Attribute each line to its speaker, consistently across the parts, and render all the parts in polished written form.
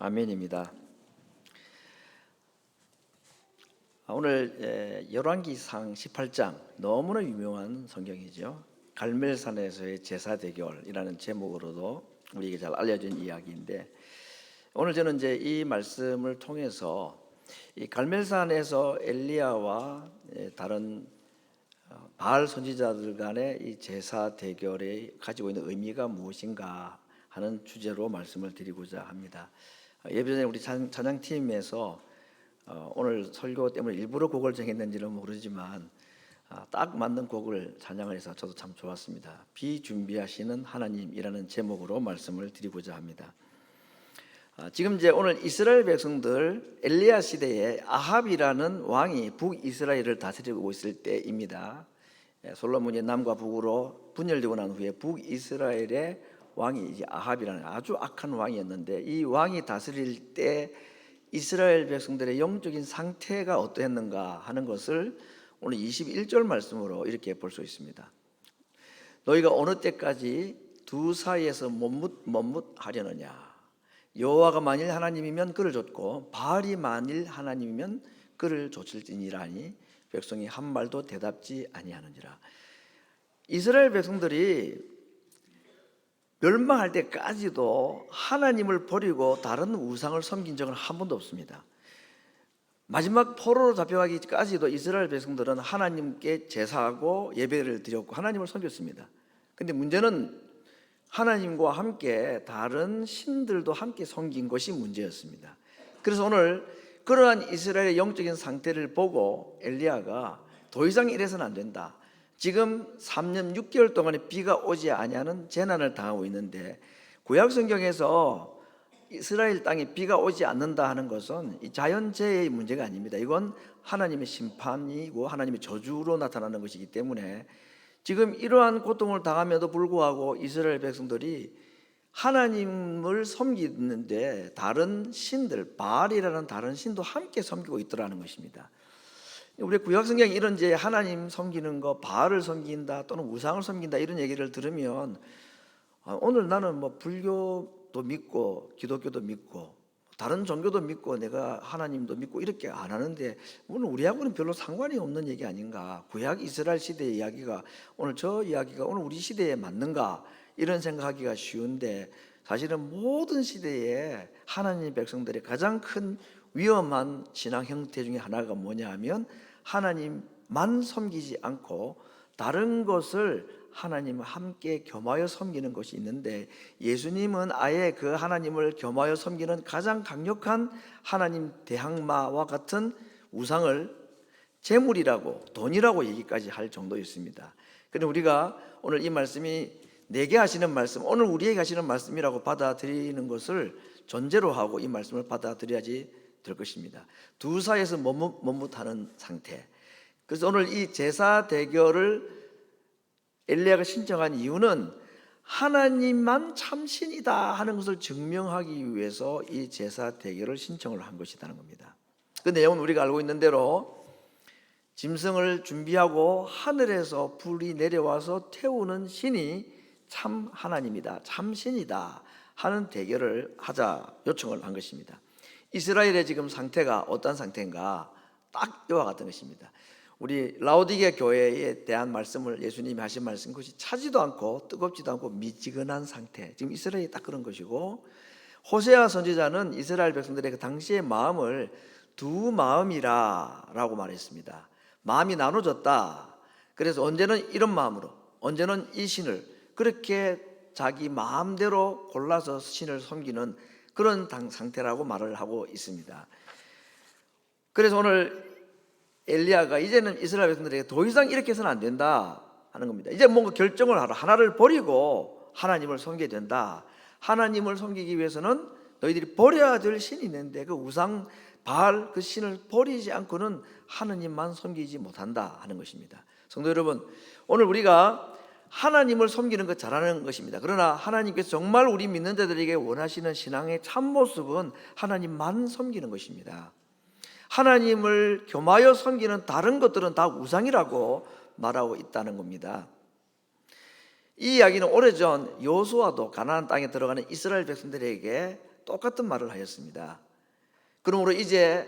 Speaker 1: 아멘입니다. 오늘 열왕기상 18장 너무나 유명한 성경이죠. 갈멜산에서의 제사 대결이라는 제목으로도 우리에게 잘 알려진 이야기인데, 오늘 저는 이제 이 말씀을 통해서 이 갈멜산에서 엘리야와 다른 바알 선지자들 간의 이 제사 대결에 가지고 있는 의미가 무엇인가 하는 주제로 말씀을 드리고자 합니다. 예배 전에 우리 찬양팀에서 오늘 설교 때문에 일부러 곡을 정했는지는 모르지만 딱 맞는 곡을 찬양을 해서 저도 참 좋았습니다. 비준비하시는 하나님이라는 제목으로 말씀을 드리고자 합니다. 지금 이제 오늘 이스라엘 백성들 엘리야 시대에 아합이라는 왕이 북이스라엘을 다스리고 있을 때입니다. 솔로몬이 남과 북으로 분열되고 난 후에 북이스라엘의 왕이 이제 아합이라는 아주 악한 왕이었는데, 이 왕이 다스릴 때 이스라엘 백성들의 영적인 상태가 어떠했는가 하는 것을 오늘 21절 말씀으로 이렇게 볼 수 있습니다. 너희가 어느 때까지 두 사이에서 머뭇하려느냐. 여호와가 만일 하나님이면 그를 좇고 바알이 만일 하나님이면 그를 좇을지니라니 백성이 한 말도 대답지 아니하느니라. 이스라엘 백성들이 멸망할 때까지도 하나님을 버리고 다른 우상을 섬긴 적은 한 번도 없습니다. 마지막 포로로 잡혀가기까지도 이스라엘 백성들은 하나님께 제사하고 예배를 드렸고 하나님을 섬겼습니다. 근데 문제는 하나님과 함께 다른 신들도 함께 섬긴 것이 문제였습니다. 그래서 오늘 그러한 이스라엘의 영적인 상태를 보고 엘리야가 더 이상 이래서는 안 된다. 지금 3년 6개월 동안에 비가 오지 아니하는 재난을 당하고 있는데, 구약 성경에서 이스라엘 땅에 비가 오지 않는다 하는 것은 이 자연재해의 문제가 아닙니다. 이건 하나님의 심판이고 하나님의 저주로 나타나는 것이기 때문에 지금 이러한 고통을 당함에도 불구하고 이스라엘 백성들이 하나님을 섬기는데 다른 신들, 바알이라는 다른 신도 함께 섬기고 있더라는 것입니다. 우리 구약성경에 이런 이제 하나님 섬기는 거, 바알을 섬긴다 또는 우상을 섬긴다 이런 얘기를 들으면 오늘 나는 뭐 불교도 믿고 기독교도 믿고 다른 종교도 믿고 내가 하나님도 믿고 이렇게 안 하는데 오늘 우리하고는 별로 상관이 없는 얘기 아닌가. 구약 이스라엘 시대의 이야기가 오늘 저 이야기가 오늘 우리 시대에 맞는가, 이런 생각하기가 쉬운데, 사실은 모든 시대에 하나님 백성들의 가장 큰 위험한 신앙 형태 중에 하나가 뭐냐 하면 하나님만 섬기지 않고 다른 것을 하나님과 함께 겸하여 섬기는 것이 있는데, 예수님은 아예 그 하나님을 겸하여 섬기는 가장 강력한 하나님 대항마와 같은 우상을 재물이라고, 돈이라고 얘기까지 할 정도였습니다. 그런데 우리가 오늘 이 말씀이 내게 하시는 말씀, 오늘 우리에게 하시는 말씀이라고 받아들이는 것을 전제로 하고 이 말씀을 받아들여야지 될 것입니다. 두 사이에서 머뭇하는 상태. 그래서 오늘 이 제사 대결을 엘리야가 신청한 이유는 하나님만 참신이다 하는 것을 증명하기 위해서 이 제사 대결을 신청을 한 것이라는 겁니다. 그 내용은 우리가 알고 있는 대로 짐승을 준비하고 하늘에서 불이 내려와서 태우는 신이 참 하나님이다, 참신이다 하는 대결을 하자 요청을 한 것입니다. 이스라엘의 지금 상태가 어떤 상태인가, 딱 이와 같은 것입니다. 우리 라오디게 교회에 대한 말씀을 예수님이 하신 말씀, 그것이 차지도 않고 뜨겁지도 않고 미지근한 상태, 지금 이스라엘이 딱 그런 것이고, 호세아 선지자는 이스라엘 백성들의 그 당시의 마음을 두 마음이라 라고 말했습니다. 마음이 나눠졌다. 그래서 언제는 이런 마음으로, 언제는 이 신을, 그렇게 자기 마음대로 골라서 신을 섬기는 그런 상태라고 말을 하고 있습니다. 그래서 오늘 엘리야가 이제는 이스라엘 백성들에게 더 이상 이렇게 해서는 안 된다 하는 겁니다. 이제 뭔가 결정을 하라. 하나를 버리고 하나님을 섬겨야 된다. 하나님을 섬기기 위해서는 너희들이 버려야 될 신이 있는데 그 우상 바알 그 신을 버리지 않고는 하나님만 섬기지 못한다 하는 것입니다. 성도 여러분, 오늘 우리가 하나님을 섬기는 것 잘하는 것입니다. 그러나 하나님께서 정말 우리 믿는 자들에게 원하시는 신앙의 참모습은 하나님만 섬기는 것입니다. 하나님을 겸하여 섬기는 다른 것들은 다 우상이라고 말하고 있다는 겁니다. 이 이야기는 오래전 여호수아도 가나안 땅에 들어가는 이스라엘 백성들에게 똑같은 말을 하였습니다. 그러므로 이제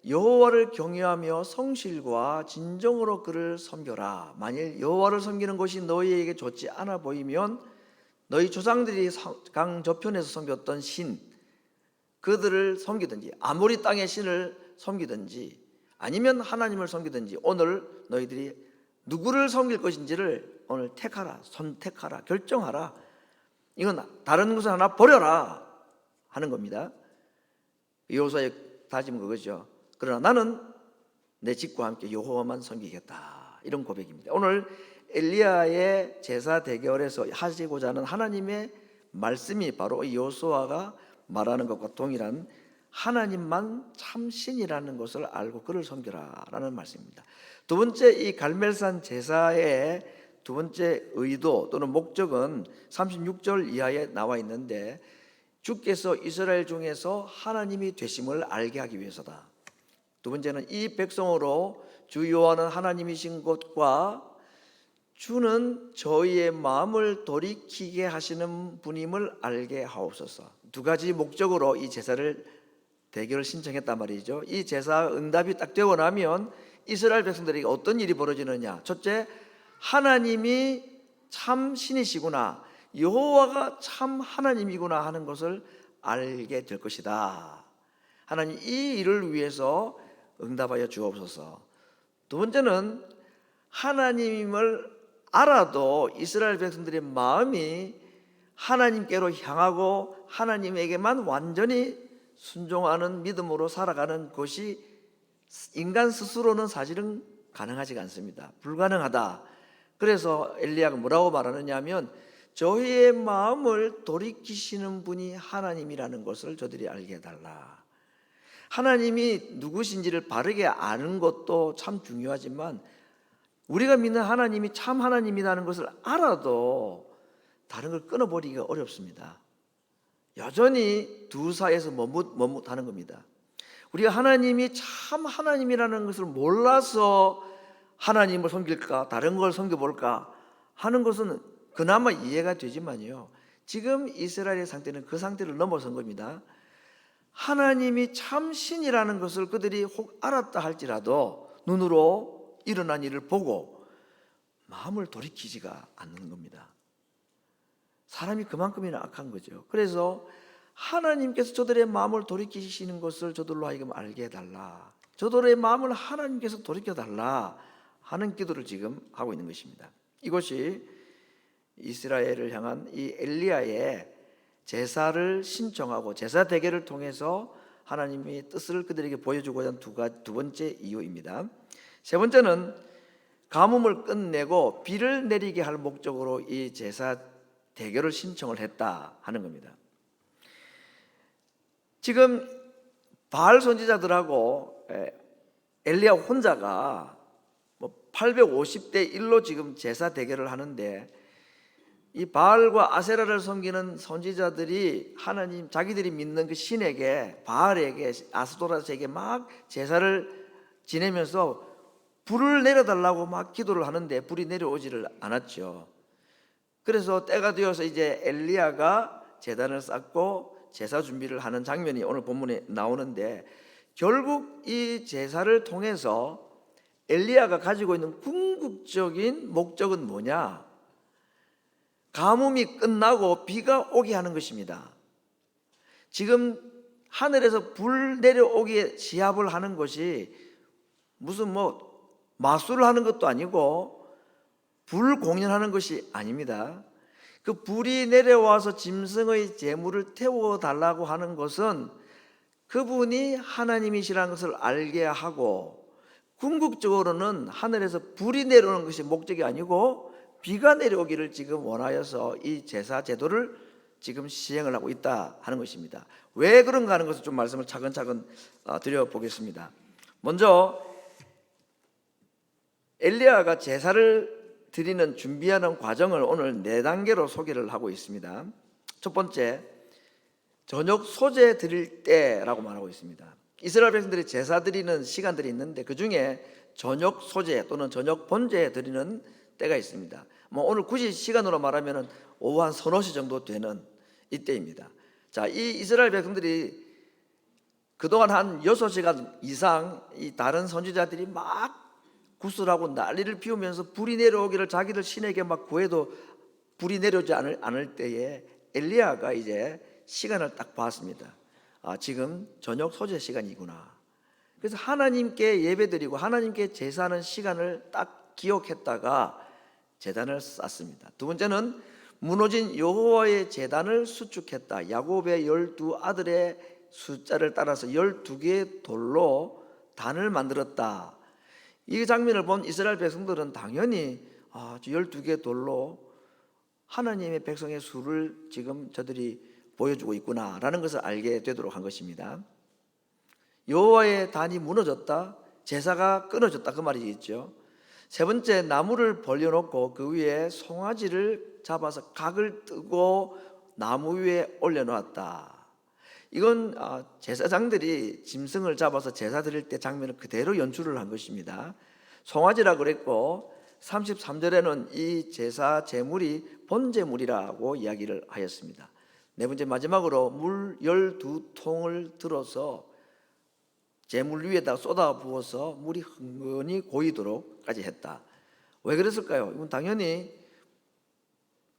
Speaker 1: 여호와를 경외하며 성실과 진정으로 그를 섬겨라. 만일 여호와를 섬기는 것이 너희에게 좋지 않아 보이면 너희 조상들이 강 저편에서 섬겼던 신, 그들을 섬기든지 아모리 땅의 신을 섬기든지 아니면 하나님을 섬기든지 오늘 너희들이 누구를 섬길 것인지를 오늘 택하라, 선택하라, 결정하라. 이건 다른 것을 하나 버려라 하는 겁니다. 여호수아의 다짐은 그거죠. 그러나 나는 내 집과 함께 여호와만 섬기겠다, 이런 고백입니다. 오늘 엘리야의 제사 대결에서 하시고자 하는 하나님의 말씀이 바로 여호수아가 말하는 것과 동일한 하나님만 참 신이라는 것을 알고 그를 섬겨라라는 말씀입니다. 두 번째, 이 갈멜산 제사의 두 번째 의도 또는 목적은 36절 이하에 나와 있는데, 주께서 이스라엘 중에서 하나님이 되심을 알게 하기 위해서다. 두 번째는 이 백성으로 주 여호와는 하나님이신 것과 주는 저희의 마음을 돌이키게 하시는 분임을 알게 하옵소서. 두 가지 목적으로 이 제사를 대결을 신청했단 말이죠. 이 제사 응답이 딱 되고 나면 이스라엘 백성들에게 어떤 일이 벌어지느냐. 첫째, 하나님이 참 신이시구나, 여호와가 참 하나님이구나 하는 것을 알게 될 것이다. 하나님 이 일을 위해서 응답하여 주옵소서. 두 번째는 하나님을 알아도 이스라엘 백성들의 마음이 하나님께로 향하고 하나님에게만 완전히 순종하는 믿음으로 살아가는 것이 인간 스스로는 사실은 가능하지가 않습니다. 불가능하다. 그래서 엘리야가 뭐라고 말하느냐 하면 저희의 마음을 돌이키시는 분이 하나님이라는 것을 저들이 알게 해달라. 하나님이 누구신지를 바르게 아는 것도 참 중요하지만 우리가 믿는 하나님이 참 하나님이라는 것을 알아도 다른 걸 끊어버리기가 어렵습니다. 여전히 두 사이에서 머뭇하는 겁니다. 우리가 하나님이 참 하나님이라는 것을 몰라서 하나님을 섬길까 다른 걸 섬겨볼까 하는 것은 그나마 이해가 되지만요, 지금 이스라엘의 상태는 그 상태를 넘어선 겁니다. 하나님이 참 신이라는 것을 그들이 혹 알았다 할지라도 눈으로 일어난 일을 보고 마음을 돌이키지가 않는 겁니다. 사람이 그만큼이나 악한 거죠. 그래서 하나님께서 저들의 마음을 돌이키시는 것을 저들로 하여금 알게 해달라, 저들의 마음을 하나님께서 돌이켜달라 하는 기도를 지금 하고 있는 것입니다. 이것이 이스라엘을 향한 이 엘리야의 제사를 신청하고 제사 대결을 통해서 하나님의 뜻을 그들에게 보여주고자 한 두 번째 이유입니다. 세 번째는 가뭄을 끝내고 비를 내리게 할 목적으로 이 제사 대결을 신청을 했다 하는 겁니다. 지금 바알 선지자들하고 엘리야 혼자가 850대 1로 지금 제사 대결을 하는데, 이 바알과 아세라를 섬기는 선지자들이 하나님 자기들이 믿는 그 신에게, 바알에게, 아스도라스에게 막 제사를 지내면서 불을 내려달라고 막 기도를 하는데 불이 내려오지를 않았죠. 그래서 때가 되어서 이제 엘리야가 제단을 쌓고 제사 준비를 하는 장면이 오늘 본문에 나오는데, 결국 이 제사를 통해서 엘리야가 가지고 있는 궁극적인 목적은 뭐냐? 가뭄이 끝나고 비가 오게 하는 것입니다. 지금 하늘에서 불 내려오기에 시합을 하는 것이 무슨 마술을 하는 것도 아니고 불 공연하는 것이 아닙니다. 그 불이 내려와서 짐승의 제물을 태워달라고 하는 것은 그분이 하나님이시라는 것을 알게 하고, 궁극적으로는 하늘에서 불이 내려오는 것이 목적이 아니고 비가 내려오기를 지금 원하여서 이 제사 제도를 지금 시행을 하고 있다 하는 것입니다. 왜 그런가 하는 것을 좀 말씀을 차근차근 드려보겠습니다. 먼저 엘리야가 제사를 드리는 준비하는 과정을 오늘 4단계로 소개를 하고 있습니다. 첫 번째, 저녁 소제 드릴 때라고 말하고 있습니다. 이스라엘 백성들이 제사 드리는 시간들이 있는데 그 중에 저녁 소제 또는 저녁 번제 드리는 때가 있습니다. 오늘 굳이 시간으로 말하면 오후 한 3-4시 정도 되는 이때입니다. 자, 이 이스라엘 백성들이 그동안 한 6시간 이상 이 다른 선지자들이 막 구슬하고 난리를 피우면서 불이 내려오기를 자기들 신에게 막 구해도 불이 내려오지 않을 때에 엘리야가 이제 시간을 딱 봤습니다. 아, 지금 저녁 소재 시간이구나. 그래서 하나님께 예배드리고 하나님께 제사하는 시간을 딱 기억했다가 제단을 쌓습니다. 두 번째는 무너진 여호와의 제단을 수축했다. 야곱의 12 아들의 숫자를 따라서 12개의 돌로 단을 만들었다. 이 장면을 본 이스라엘 백성들은 당연히 12개의 돌로 하나님의 백성의 수를 지금 저들이 보여주고 있구나라는 것을 알게 되도록 한 것입니다. 여호와의 단이 무너졌다, 제사가 끊어졌다, 그 말이겠죠. 세 번째, 나무를 벌려놓고 그 위에 송아지를 잡아서 각을 뜨고 나무 위에 올려놓았다. 이건 제사장들이 짐승을 잡아서 제사 드릴 때 장면을 그대로 연출을 한 것입니다. 송아지라 그랬고 33절에는 이 제사 제물이 번제물이라고 이야기를 하였습니다. 네 번째, 마지막으로 물 12통을 들어서 제물 위에다 쏟아 부어서 물이 흥건히 고이도록까지 했다. 왜 그랬을까요? 이건 당연히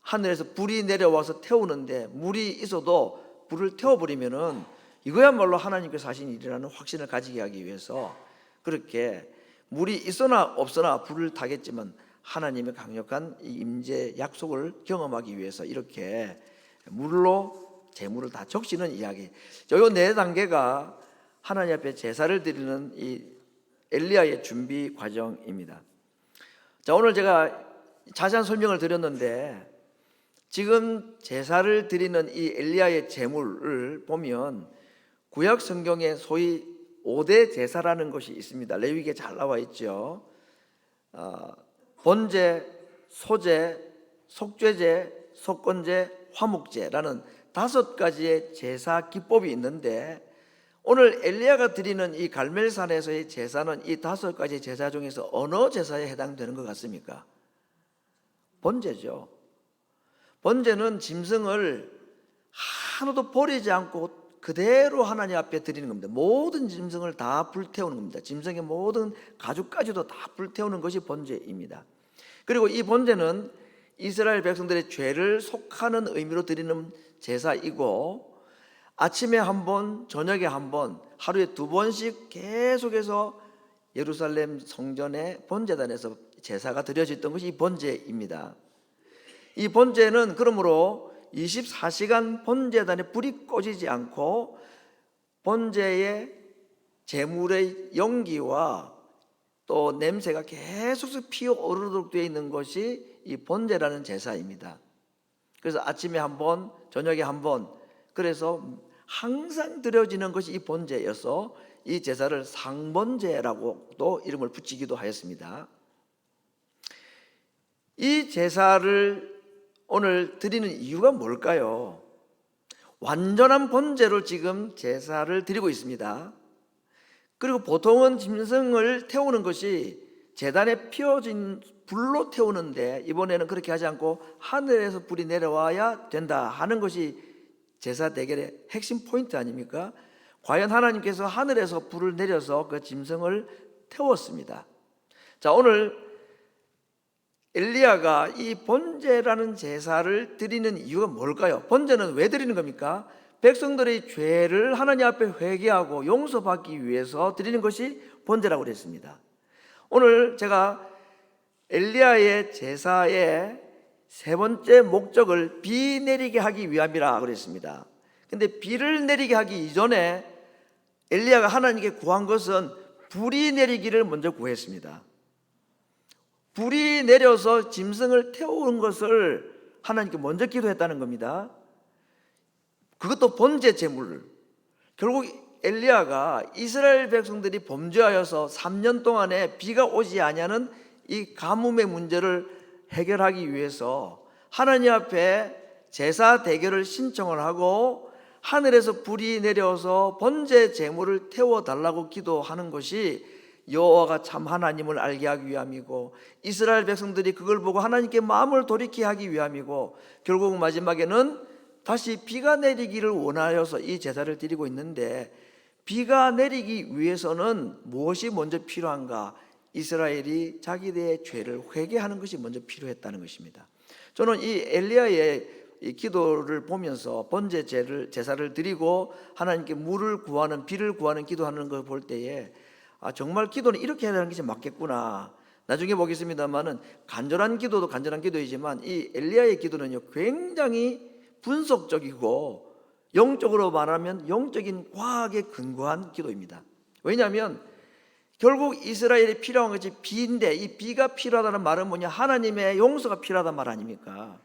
Speaker 1: 하늘에서 불이 내려와서 태우는데 물이 있어도 불을 태워버리면은 이거야말로 하나님께서 하신 일이라는 확신을 가지게 하기 위해서 그렇게 물이 있으나 없으나 불을 타겠지만 하나님의 강력한 임재 약속을 경험하기 위해서 이렇게 물로 제물을 다 적시는 이야기. 요 네 단계가 하나님 앞에 제사를 드리는 이 엘리야의 준비 과정입니다. 자, 오늘 제가 자세한 설명을 드렸는데 지금 제사를 드리는 이 엘리야의 제물을 보면 구약 성경에 소위 5대 제사라는 것이 있습니다. 레위기에 잘 나와 있죠. 번제, 소제, 속죄제, 속건제, 화목제라는 5가지의 제사 기법이 있는데 오늘 엘리야가 드리는 이 갈멜산에서의 제사는 이 5가지 제사 중에서 어느 제사에 해당되는 것 같습니까? 번제죠. 번제는 짐승을 하나도 버리지 않고 그대로 하나님 앞에 드리는 겁니다. 모든 짐승을 다 불태우는 겁니다. 짐승의 모든 가죽까지도 다 불태우는 것이 번제입니다. 그리고 이 번제는 이스라엘 백성들의 죄를 속하는 의미로 드리는 제사이고 아침에 한 번, 저녁에 한 번, 하루에 2번씩 계속해서 예루살렘 성전의 번제단에서 제사가 드려졌던 것이 이 번제입니다. 이 번제는 그러므로 24시간 번제단에 불이 꺼지지 않고 번제의 제물의 연기와 또 냄새가 계속 피어오르도록 되어 있는 것이 이 번제라는 제사입니다. 그래서 아침에 한 번, 저녁에 한 번, 그래서 항상 드려지는 것이 이 번제여서 이 제사를 상번제라고도 이름을 붙이기도 하였습니다. 이 제사를 오늘 드리는 이유가 뭘까요? 완전한 번제로 지금 제사를 드리고 있습니다. 그리고 보통은 짐승을 태우는 것이 제단에 피워진 불로 태우는데 이번에는 그렇게 하지 않고 하늘에서 불이 내려와야 된다 하는 것이 제사 대결의 핵심 포인트 아닙니까? 과연 하나님께서 하늘에서 불을 내려서 그 짐승을 태웠습니다. 자, 오늘 엘리야가 이 번제라는 제사를 드리는 이유가 뭘까요? 번제는 왜 드리는 겁니까? 백성들의 죄를 하나님 앞에 회개하고 용서받기 위해서 드리는 것이 번제라고 그랬습니다. 오늘 제가 엘리야의 제사의 세 번째 목적을 비 내리게 하기 위함이라 그랬습니다. 근데 비를 내리게 하기 이전에 엘리야가 하나님께 구한 것은 불이 내리기를 먼저 구했습니다. 불이 내려서 짐승을 태우는 것을 하나님께 먼저 기도했다는 겁니다. 그것도 번제 제물을. 결국 엘리야가 이스라엘 백성들이 범죄하여서 3년 동안에 비가 오지 아니하는 이 가뭄의 문제를 해결하기 위해서 하나님 앞에 제사 대결을 신청을 하고 하늘에서 불이 내려서 번제 제물을 태워달라고 기도하는 것이 여호와가 참 하나님을 알게 하기 위함이고 이스라엘 백성들이 그걸 보고 하나님께 마음을 돌이키게 하기 위함이고 결국 마지막에는 다시 비가 내리기를 원하여서 이 제사를 드리고 있는데, 비가 내리기 위해서는 무엇이 먼저 필요한가? 이스라엘이 자기들의 죄를 회개하는 것이 먼저 필요했다는 것입니다. 저는 이 엘리야의 이 기도를 보면서 번제 제사를 드리고 하나님께 물을 구하는, 비를 구하는 기도하는 걸 볼 때에 정말 기도는 이렇게 해야 하는 것이 맞겠구나. 나중에 보겠습니다만은 간절한 기도도 간절한 기도이지만 이 엘리야의 기도는요 굉장히 분석적이고 영적으로 말하면 영적인 과학에 근거한 기도입니다. 왜냐하면 결국 이스라엘이 필요한 것이 비인데, 이 비가 필요하다는 말은 뭐냐? 하나님의 용서가 필요하다는 말 아닙니까?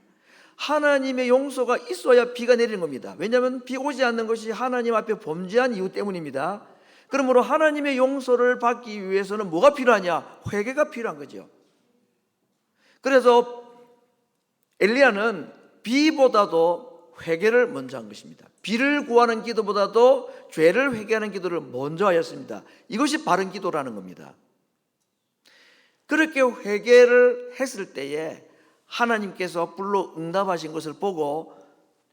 Speaker 1: 하나님의 용서가 있어야 비가 내리는 겁니다. 왜냐하면 비 오지 않는 것이 하나님 앞에 범죄한 이유 때문입니다. 그러므로 하나님의 용서를 받기 위해서는 뭐가 필요하냐? 회개가 필요한 거죠. 그래서 엘리야는 비보다도 회개를 먼저 한 것입니다. 비를 구하는 기도보다도 죄를 회개하는 기도를 먼저 하였습니다. 이것이 바른 기도라는 겁니다. 그렇게 회개를 했을 때에 하나님께서 불로 응답하신 것을 보고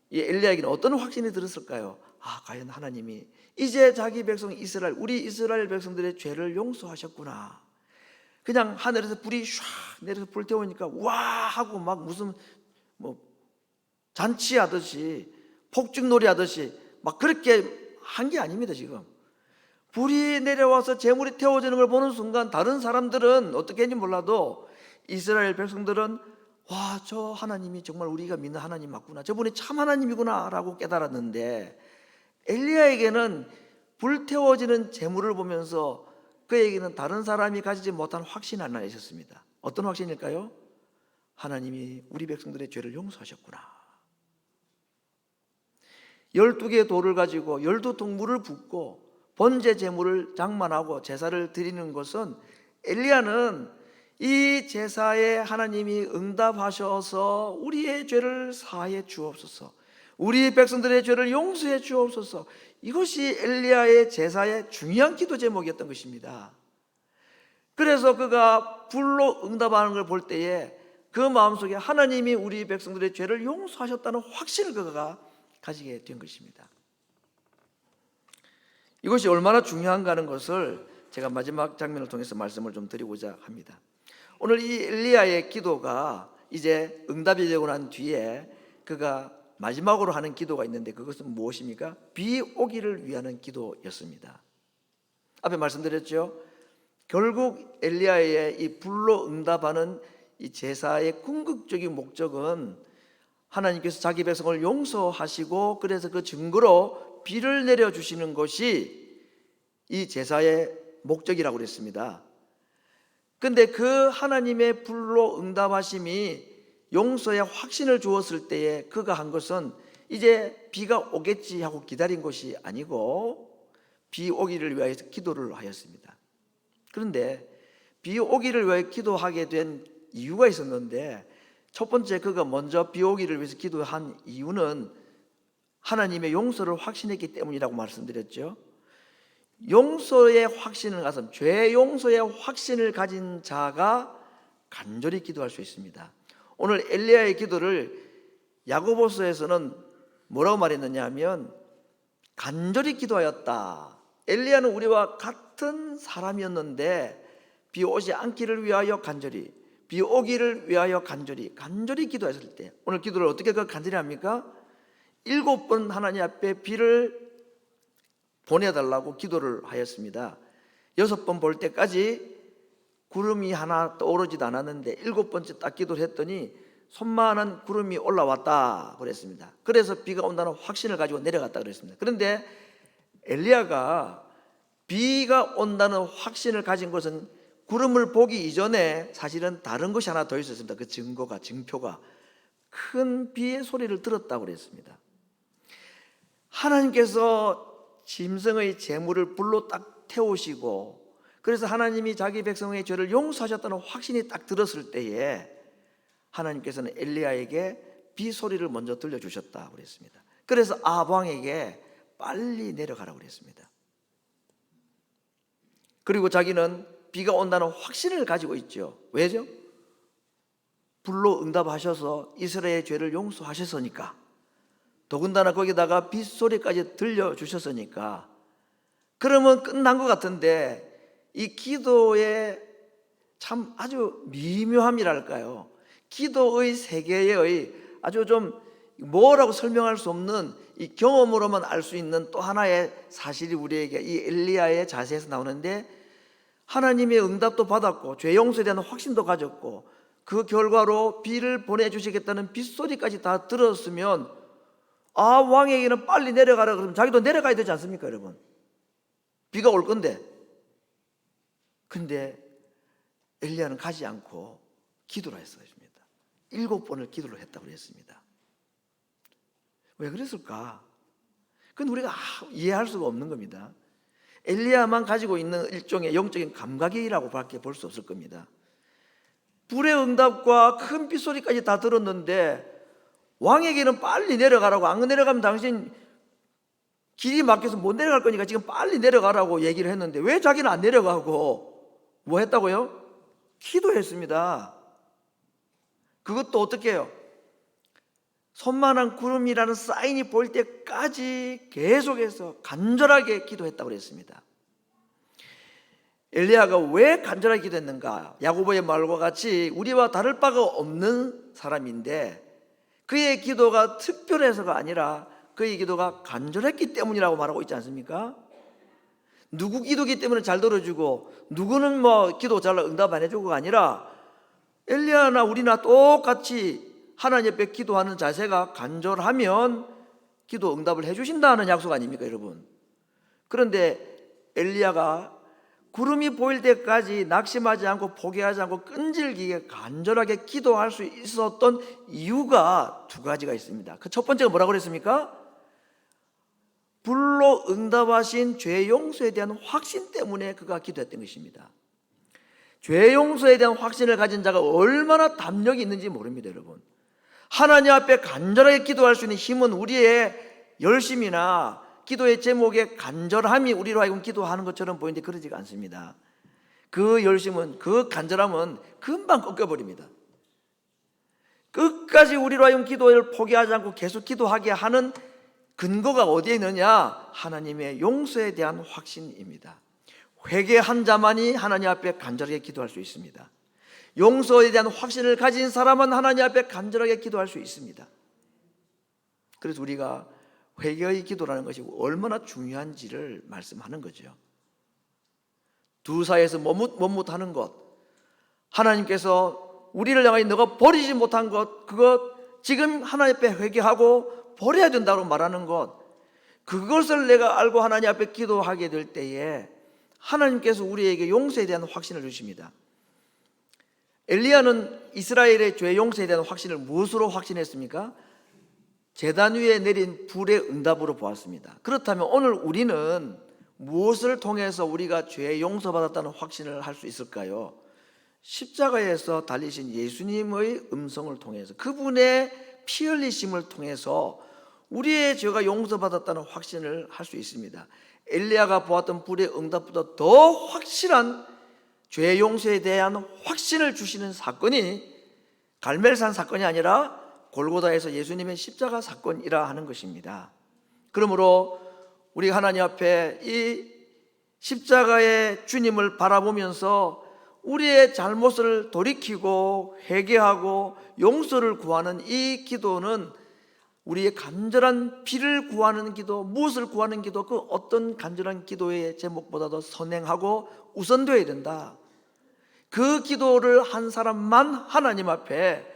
Speaker 1: 이 엘리야에게는 어떤 확신이 들었을까요? 과연 하나님이 이제 자기 백성 이스라엘, 우리 이스라엘 백성들의 죄를 용서하셨구나. 그냥 하늘에서 불이 샥 내려서 불태우니까 와 하고 막 무슨 잔치하듯이 폭죽놀이 하듯이 막 그렇게 한 게 아닙니다. 지금 불이 내려와서 재물이 태워지는 걸 보는 순간 다른 사람들은 어떻게 했는지 몰라도 이스라엘 백성들은 와, 저 하나님이 정말 우리가 믿는 하나님 맞구나, 저분이 참 하나님이구나 라고 깨달았는데, 엘리야에게는 불태워지는 재물을 보면서 그에게는 다른 사람이 가지지 못한 확신이 하나 있었습니다. 어떤 확신일까요? 하나님이 우리 백성들의 죄를 용서하셨구나. 12개의 돌을 가지고 12통 물을 붓고 번제 제물을 장만하고 제사를 드리는 것은, 엘리야는 이 제사에 하나님이 응답하셔서 우리의 죄를 사해 주옵소서, 우리 백성들의 죄를 용서해 주옵소서, 이것이 엘리야의 제사의 중요한 기도 제목이었던 것입니다. 그래서 그가 불로 응답하는 걸 볼 때에 그 마음속에 하나님이 우리 백성들의 죄를 용서하셨다는 확신을 그가 가지게 된 것입니다. 이것이 얼마나 중요한가 하는 것을 제가 마지막 장면을 통해서 말씀을 좀 드리고자 합니다. 오늘 이 엘리야의 기도가 이제 응답이 되고 난 뒤에 그가 마지막으로 하는 기도가 있는데, 그것은 무엇입니까? 비 오기를 위한 기도였습니다. 앞에 말씀드렸죠. 결국 엘리야의 이 불로 응답하는 이 제사의 궁극적인 목적은 하나님께서 자기 백성을 용서하시고, 그래서 그 증거로 비를 내려주시는 것이 이 제사의 목적이라고 그랬습니다. 근데 그 하나님의 불로 응답하심이 용서의 확신을 주었을 때에 그가 한 것은 이제 비가 오겠지 하고 기다린 것이 아니고 비 오기를 위하여서 기도를 하였습니다. 그런데 비 오기를 위하여 기도하게 된 이유가 있었는데, 첫 번째 그가 먼저 비 오기를 위해서 기도한 이유는 하나님의 용서를 확신했기 때문이라고 말씀드렸죠. 용서의 확신을 가진, 죄 용서의 확신을 가진 자가 간절히 기도할 수 있습니다. 오늘 엘리야의 기도를 야고보서에서는 뭐라고 말했느냐 하면 간절히 기도하였다. 엘리야는 우리와 같은 사람이었는데 비 오지 않기를 위하여 간절히, 비 오기를 위하여 간절히 기도했을 때, 오늘 기도를 어떻게 간절히 합니까? 7번 하나님 앞에 비를 보내달라고 기도를 하였습니다. 6번 볼 때까지 구름이 하나 떠오르지도 않았는데 7번째 딱 기도를 했더니 손만한 구름이 올라왔다 그랬습니다. 그래서 비가 온다는 확신을 가지고 내려갔다 그랬습니다. 그런데 엘리야가 비가 온다는 확신을 가진 것은 구름을 보기 이전에 사실은 다른 것이 하나 더 있었습니다. 그 증표가 큰 비의 소리를 들었다고 그랬습니다. 하나님께서 짐승의 제물을 불로 딱 태우시고, 그래서 하나님이 자기 백성의 죄를 용서하셨다는 확신이 딱 들었을 때에 하나님께서는 엘리야에게 비 소리를 먼저 들려주셨다고 그랬습니다. 그래서 아합 왕에게 빨리 내려가라고 그랬습니다. 그리고 자기는 비가 온다는 확신을 가지고 있죠. 왜죠? 불로 응답하셔서 이스라엘의 죄를 용서하셨으니까. 더군다나 거기다가 빗소리까지 들려주셨으니까 그러면 끝난 것 같은데 이 기도의 참 아주 미묘함이랄까요? 기도의 세계의 아주 좀 뭐라고 설명할 수 없는 이 경험으로만 알 수 있는 또 하나의 사실이 우리에게 이 엘리야의 자세에서 나오는데, 하나님의 응답도 받았고 죄 용서에 대한 확신도 가졌고 그 결과로 비를 보내주시겠다는 빗소리까지 다 들었으면 왕에게는 빨리 내려가라 그러면 자기도 내려가야 되지 않습니까 여러분? 비가 올 건데. 근데 엘리야는 가지 않고 기도를 했습니다. 7번을 기도를 했다고 그랬습니다. 왜 그랬을까? 그건 우리가 이해할 수가 없는 겁니다. 엘리야만 가지고 있는 일종의 영적인 감각이라고 밖에 볼 수 없을 겁니다. 불의 응답과 큰 빗소리까지 다 들었는데 왕에게는 빨리 내려가라고, 안 내려가면 당신 길이 막혀서 못 내려갈 거니까 지금 빨리 내려가라고 얘기를 했는데 왜 자기는 안 내려가고 뭐 했다고요? 기도했습니다. 그것도 어떻게 해요? 손만한 구름이라는 사인이 보일 때까지 계속해서 간절하게 기도했다고 그랬습니다. 엘리야가 왜 간절하게 기도했는가? 야고보의 말과 같이 우리와 다를 바가 없는 사람인데 그의 기도가 특별해서가 아니라 그의 기도가 간절했기 때문이라고 말하고 있지 않습니까? 누구 기도기 때문에 잘 들어주고 누구는 뭐 기도 잘 응답 안 해주고가 아니라 엘리야나 우리나 똑같이 하나님 앞에 기도하는 자세가 간절하면 기도 응답을 해주신다는 약속 아닙니까 여러분? 그런데 엘리야가 구름이 보일 때까지 낙심하지 않고 포기하지 않고 끈질기게 간절하게 기도할 수 있었던 이유가 두 가지가 있습니다. 그 첫 번째가 뭐라고 그랬습니까? 불로 응답하신 죄 용서에 대한 확신 때문에 그가 기도했던 것입니다. 죄 용서에 대한 확신을 가진 자가 얼마나 담력이 있는지 모릅니다 여러분. 하나님 앞에 간절하게 기도할 수 있는 힘은 우리의 열심이나 기도의 제목의 간절함이 우리로 하여금 기도하는 것처럼 보이는데 그러지가 않습니다. 그 열심은, 그 간절함은 금방 꺾여버립니다. 끝까지 우리로 하여금 기도를 포기하지 않고 계속 기도하게 하는 근거가 어디에 있느냐? 하나님의 용서에 대한 확신입니다. 회개한 자만이 하나님 앞에 간절하게 기도할 수 있습니다. 용서에 대한 확신을 가진 사람은 하나님 앞에 간절하게 기도할 수 있습니다. 그래서 우리가 회개의 기도라는 것이 얼마나 중요한지를 말씀하는 거죠. 두 사이에서 머뭇하는 것, 하나님께서 우리를 향하여 너가 버리지 못한 것, 그것 지금 하나님 앞에 회개하고 버려야 된다고 말하는 것, 그것을 내가 알고 하나님 앞에 기도하게 될 때에 하나님께서 우리에게 용서에 대한 확신을 주십니다. 엘리야는 이스라엘의 죄 용서에 대한 확신을 무엇으로 확신했습니까? 제단 위에 내린 불의 응답으로 보았습니다. 그렇다면 오늘 우리는 무엇을 통해서 우리가 죄 용서받았다는 확신을 할 수 있을까요? 십자가에서 달리신 예수님의 음성을 통해서, 그분의 피 흘리심을 통해서 우리의 죄가 용서받았다는 확신을 할 수 있습니다. 엘리야가 보았던 불의 응답보다 더 확실한 죄 용서에 대한 확신을 주시는 사건이 갈멜산 사건이 아니라 골고다에서 예수님의 십자가 사건이라 하는 것입니다. 그러므로 우리 하나님 앞에 이 십자가의 주님을 바라보면서 우리의 잘못을 돌이키고 회개하고 용서를 구하는 이 기도는 우리의 간절한 피를 구하는 기도, 무엇을 구하는 기도, 그 어떤 간절한 기도의 제목보다도 선행하고 우선되어야 된다. 그 기도를 한 사람만 하나님 앞에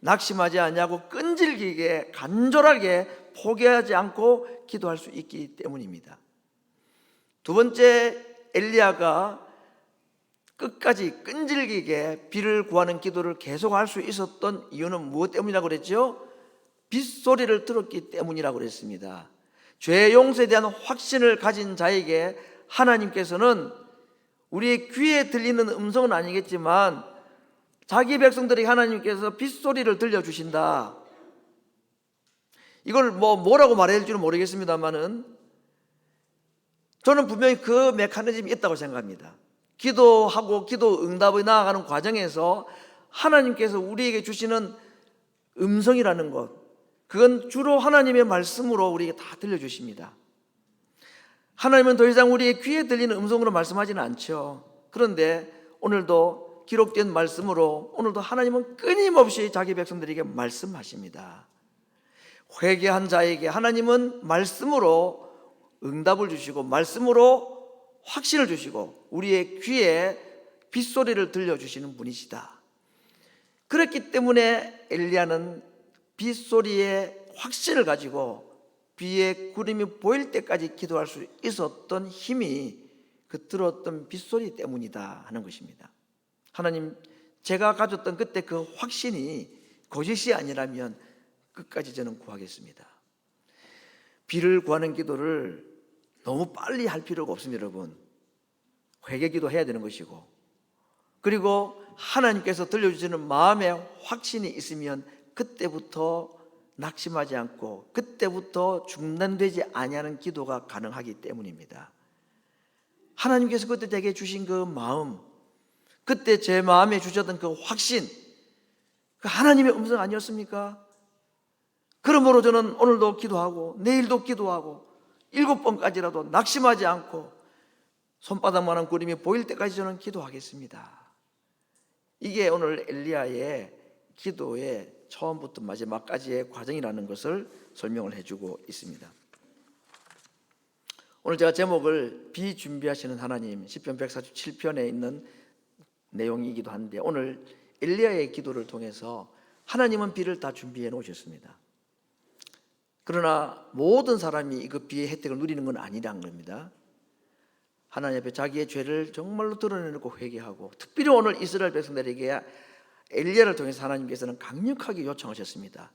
Speaker 1: 낙심하지 않냐고 끈질기게 간절하게 포기하지 않고 기도할 수 있기 때문입니다. 두 번째, 엘리야가 끝까지 끈질기게 비를 구하는 기도를 계속할 수 있었던 이유는 무엇 때문이라고 그랬죠? 빗소리를 들었기 때문이라고 그랬습니다. 죄 용서에 대한 확신을 가진 자에게 하나님께서는 우리의 귀에 들리는 음성은 아니겠지만 자기 백성들에게 하나님께서 빗소리를 들려주신다. 이걸 뭐라고 말해야 될지는 모르겠습니다만은 저는 분명히 그 메커니즘이 있다고 생각합니다. 기도하고 기도 응답에 나아가는 과정에서 하나님께서 우리에게 주시는 음성이라는 것, 그건 주로 하나님의 말씀으로 우리에게 다 들려주십니다. 하나님은 더 이상 우리의 귀에 들리는 음성으로 말씀하지는 않죠. 그런데 오늘도 기록된 말씀으로 오늘도 하나님은 끊임없이 자기 백성들에게 말씀하십니다. 회개한 자에게 하나님은 말씀으로 응답을 주시고 말씀으로 확신을 주시고 우리의 귀에 빗소리를 들려주시는 분이시다. 그렇기 때문에 엘리야는 빗소리의 확신을 가지고 비의 구름이 보일 때까지 기도할 수 있었던 힘이 그 들었던 빗소리 때문이다 하는 것입니다. 하나님, 제가 가졌던 그때 그 확신이 거짓이 아니라면 끝까지 저는 구하겠습니다. 비를 구하는 기도를 너무 빨리 할 필요가 없습니다. 여러분, 회개 기도해야 되는 것이고, 그리고 하나님께서 들려주시는 마음의 확신이 있으면 그때부터 낙심하지 않고 그때부터 중단되지 아니하는 기도가 가능하기 때문입니다. 하나님께서 그때 제게 주신 그 마음, 그때 제 마음에 주셨던 그 확신, 그 하나님의 음성 아니었습니까? 그러므로 저는 오늘도 기도하고 내일도 기도하고 7번까지라도 낙심하지 않고 손바닥만한 구름이 보일 때까지 저는 기도하겠습니다. 이게 오늘 엘리야의 기도의 처음부터 마지막까지의 과정이라는 것을 설명을 해주고 있습니다. 오늘 제가 제목을 비 준비하시는 하나님, 시편 147편에 있는 내용이기도 한데, 오늘 엘리야의 기도를 통해서 하나님은 비를 다 준비해 놓으셨습니다. 그러나 모든 사람이 그 비의 혜택을 누리는 건 아니란 겁니다. 하나님 앞에 자기의 죄를 정말로 드러내놓고 회개하고, 특별히 오늘 이스라엘 백성들에게 엘리야를 통해서 하나님께서는 강력하게 요청하셨습니다.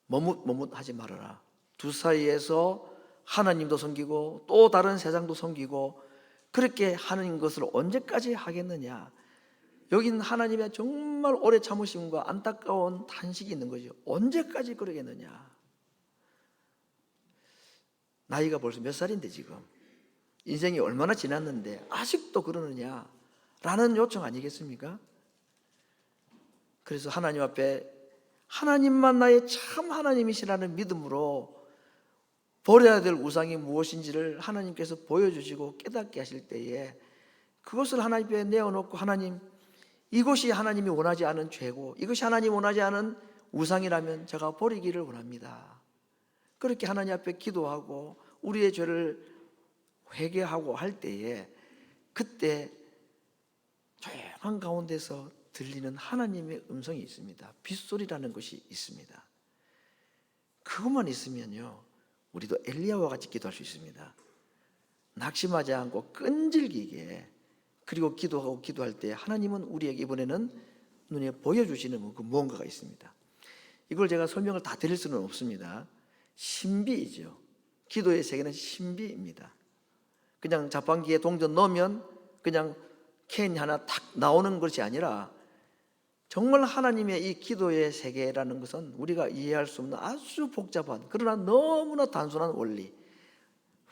Speaker 1: 머뭇하지 말아라. 두 사이에서 하나님도 섬기고 또 다른 세상도 섬기고 그렇게 하는 것을 언제까지 하겠느냐. 여기는 하나님의 정말 오래 참으심과 안타까운 탄식이 있는 거죠. 언제까지 그러겠느냐. 나이가 벌써 몇 살인데 지금 인생이 얼마나 지났는데 아직도 그러느냐 라는 요청 아니겠습니까? 그래서 하나님 앞에 하나님만 나의 참 하나님이시라는 믿음으로 버려야 될 우상이 무엇인지를 하나님께서 보여주시고 깨닫게 하실 때에 그것을 하나님 앞에 내어놓고, 하나님, 이것이 하나님이 원하지 않은 죄고 이것이 하나님이 원하지 않은 우상이라면 제가 버리기를 원합니다. 그렇게 하나님 앞에 기도하고 우리의 죄를 회개하고 할 때에 그때 조용한 가운데서 들리는 하나님의 음성이 있습니다. 빗소리라는 것이 있습니다. 그것만 있으면요 우리도 엘리야와 같이 기도할 수 있습니다. 낙심하지 않고 끈질기게, 그리고 기도하고 기도할 때 하나님은 우리에게 이번에는 눈에 보여주시는 그 무언가가 있습니다. 이걸 제가 설명을 다 드릴 수는 없습니다. 신비이죠. 기도의 세계는 신비입니다. 그냥 자판기에 동전 넣으면 그냥 캔 하나 탁 나오는 것이 아니라 정말 하나님의 이 기도의 세계라는 것은 우리가 이해할 수 없는 아주 복잡한, 그러나 너무나 단순한 원리.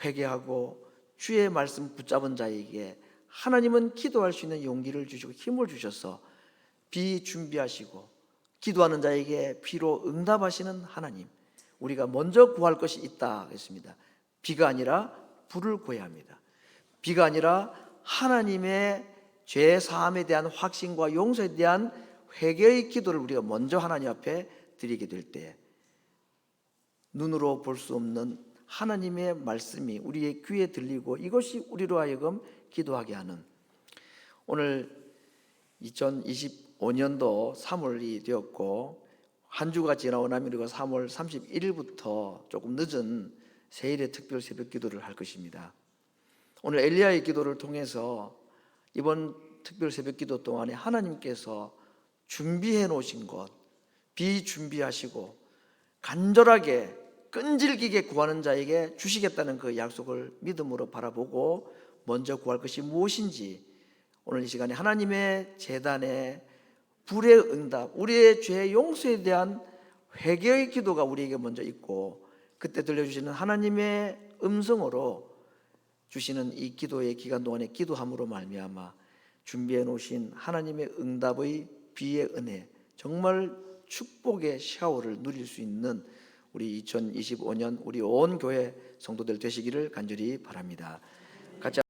Speaker 1: 회개하고 주의 말씀 붙잡은 자에게 하나님은 기도할 수 있는 용기를 주시고 힘을 주셔서 비 준비하시고 기도하는 자에게 비로 응답하시는 하나님. 우리가 먼저 구할 것이 있다 했습니다. 비가 아니라 불을 구해야 합니다. 비가 아니라 하나님의 죄 사함에 대한 확신과 용서에 대한 회개의 기도를 우리가 먼저 하나님 앞에 드리게 될 때 눈으로 볼 수 없는 하나님의 말씀이 우리의 귀에 들리고 이것이 우리로 하여금 기도하게 하는, 오늘 2025년도 3월이 되었고 한 주가 지나고 나면 우리가 3월 31일부터 조금 늦은 세일의 특별 새벽 기도를 할 것입니다. 오늘 엘리야의 기도를 통해서 이번 특별 새벽 기도 동안에 하나님께서 준비해 놓으신 것, 비준비하시고 간절하게 끈질기게 구하는 자에게 주시겠다는 그 약속을 믿음으로 바라보고 먼저 구할 것이 무엇인지 오늘 이 시간에 하나님의 제단에 불의 응답, 우리의 죄 용서에 대한 회개의 기도가 우리에게 먼저 있고 그때 들려주시는 하나님의 음성으로 주시는 이 기도의 기간 동안에 기도함으로 말미암아 준비해 놓으신 하나님의 응답의 비의 은혜, 정말 축복의 샤워를 누릴 수 있는 우리 2025년 우리 온 교회 성도들 되시기를 간절히 바랍니다. 같이